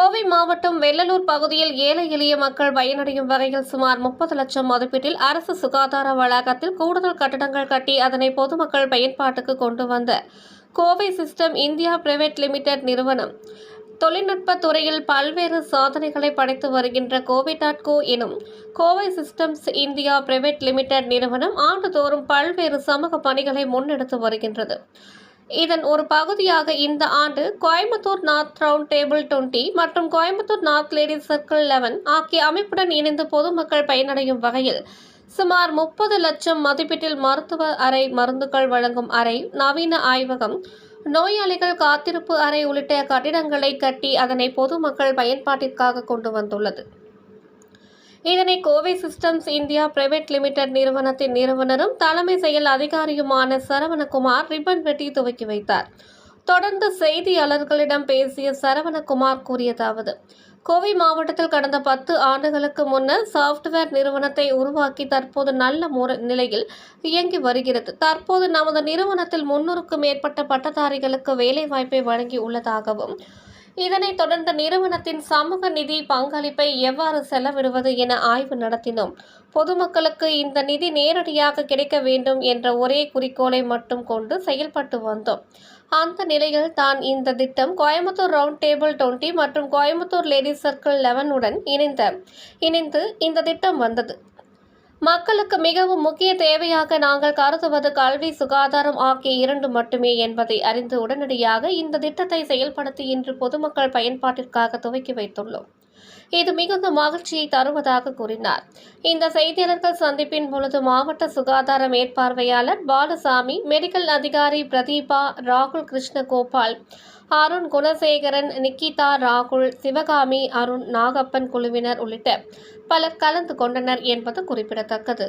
கோவை மாவட்டம் வெள்ளலூர் பகுதியில் ஏழை எளிய மக்கள் பயனடையும் வகையில் சுமார் 30 லட்சம் மதிப்பீட்டில் அரசு சுகாதார வளாகத்தில் கூடுதல் கட்டடங்கள் கட்டி அதனை பொதுமக்கள் பயன்பாட்டுக்கு கொண்டு வந்த Kovai system India private limited நிறுவனம் தொழில்நுட்ப துறையில் பல்வேறு சாதனைகளை படைத்து வருகின்ற கோவை.co எனும் Kovai systems India private limited நிறுவனம் ஆண்டுதோறும் பல்வேறு சமூக பணிகளை முன்னெடுத்து வருகின்றது. இதன் ஒரு பகுதியாக இந்த ஆண்டு கோயம்புத்தூர் நார்த் ரவுண்ட் டேபிள் 20 மற்றும் கோயம்புத்தூர் நார்த் லேடிஸ் சர்க்கிள் 11 ஆகிய அமைப்புடன் இணைந்து பொதுமக்கள் பயனடையும் வகையில் சுமார் 30 லட்சம் மதிப்பீட்டில் மருத்துவ அறை, மருந்துகள் வழங்கும் அறை, நவீன ஆய்வகம், நோயாளிகள் காத்திருப்பு அறை உள்ளிட்ட கட்டிடங்களை கட்டி அதனை பொதுமக்கள் பயன்பாட்டிற்காக கொண்டு வந்துள்ளது. இதனை Kovai systems India private limited நிறுவனத்தின் நிறுவனரும் தலைமை செயல் அதிகாரியுமான சரவணகுமார் ரிப்பன் வெட்டி துவக்கி வைத்தார். தொடர்ந்து செய்தியாளர்களிடம் பேசிய சரவணகுமார் கூறியதாவது: கோவை மாவட்டத்தில் கடந்த 10 ஆண்டுகளுக்கு முன்னர் சாப்ட்வேர் நிறுவனத்தை உருவாக்கி தற்போது நல்ல நிலையில் இயங்கி வருகிறது. தற்போது நமது நிறுவனத்தில் 300க்கும் மேற்பட்ட பட்டதாரிகளுக்கு வேலைவாய்ப்பை வழங்கி உள்ளதாகவும், இதனைத் தொடர்ந்து நிறுவனத்தின் சமூக நிதி பங்களிப்பை எவ்வாறு செலவிடுவது என ஆய்வு நடத்தினோம். பொதுமக்களுக்கு இந்த நிதி நேரடியாக கிடைக்க வேண்டும் என்ற ஒரே குறிக்கோளை மட்டும் கொண்டு செயல்பட்டு வந்தோம். அந்த நிலையில் தான் இந்த திட்டம் கோயம்புத்தூர் ரவுண்ட் டேபிள் 20 மற்றும் கோயம்புத்தூர் லேடிஸ் சர்க்கிள் 11 உடன் இணைந்து இந்த திட்டம் வந்தது. மக்களுக்கு மிகவும் முக்கிய தேவையாக நாங்கள் கருதுவது கல்வி, சுகாதாரம் ஆகிய 2 மட்டுமே என்பதை அறிந்து உடனடியாக இந்த திட்டத்தை செயல்படுத்தி இன்று பொதுமக்கள் பயன்பாட்டிற்காக துவக்கி வைத்துள்ளோம். இது மிகுந்த மகிழ்ச்சியை தருவதாக கூறினார். இந்த செய்தியாளர்கள் சந்திப்பின் பொழுது மாவட்ட சுகாதார மேற்பார்வையாளர் பாலசாமி, மெடிக்கல் அதிகாரி பிரதீபா, ராகுல் கிருஷ்ணகோபால், அருண் குணசேகரன், நிக்கிதா, ராகுல், சிவகாமி, அருண், நாகப்பன் குழுவினர் உள்ளிட்ட பலர் கலந்து கொண்டனர் என்பது குறிப்பிடத்தக்கது.